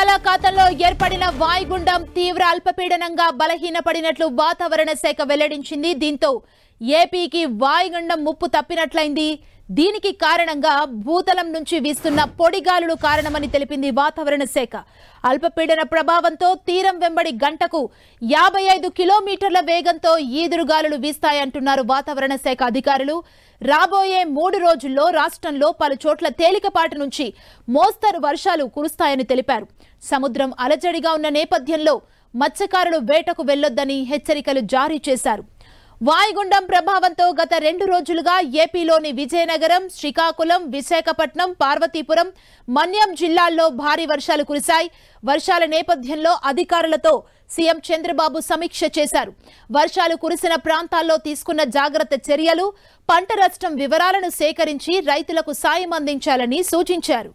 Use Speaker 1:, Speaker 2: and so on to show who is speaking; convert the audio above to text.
Speaker 1: బంగాళాఖాతంలో ఏర్పడిన వాయుగుండం తీవ్ర అల్పపీడనంగా బలహీనపడినట్లు వాతావరణ శాఖ వెల్లడించింది. దీంతో ఏపీకి వాయుగుండం ముప్పు తప్పినట్లయింది. దీనికి కారణంగా భూతలం నుంచి వీస్తున్న పొడిగాలులు కారణమని తెలిపింది వాతావరణ శాఖ. అల్పపీడన ప్రభావంతో తీరం వెంబడి గంటకు 55 కిలోమీటర్ల వేగంతో ఈదురుగాలులు వీస్తాయంటున్నారు వాతావరణ శాఖ అధికారులు. రాబోయే 3 రోజుల్లో రాష్ట్రంలో పలు చోట్ల తేలికపాటి నుంచి మోస్తరు వర్షాలు కురుస్తాయని తెలిపారు. సముద్రం అలజడిగా ఉన్న నేపథ్యంలో మత్స్యకారులు వేటకు వెళ్లొద్దని హెచ్చరికలు జారీ చేశారు. వాయుగుండం ప్రభావంతో గత 2 రోజులుగా ఏపీలోని విజయనగరం, శ్రీకాకుళం, విశాఖపట్నం, పార్వతీపురం, మన్యం జిల్లాల్లో భారీ వర్షాలు కురిశాయి. వర్షాల నేపథ్యంలో అధికారులతో సీఎం చంద్రబాబు సమీక్ష చేశారు. వర్షాలు కురిసిన ప్రాంతాల్లో తీసుకున్న జాగ్రత్త చర్యలు, పంట నష్టం వివరాలను సేకరించి రైతులకు సాయం అందించాలని సూచించారు.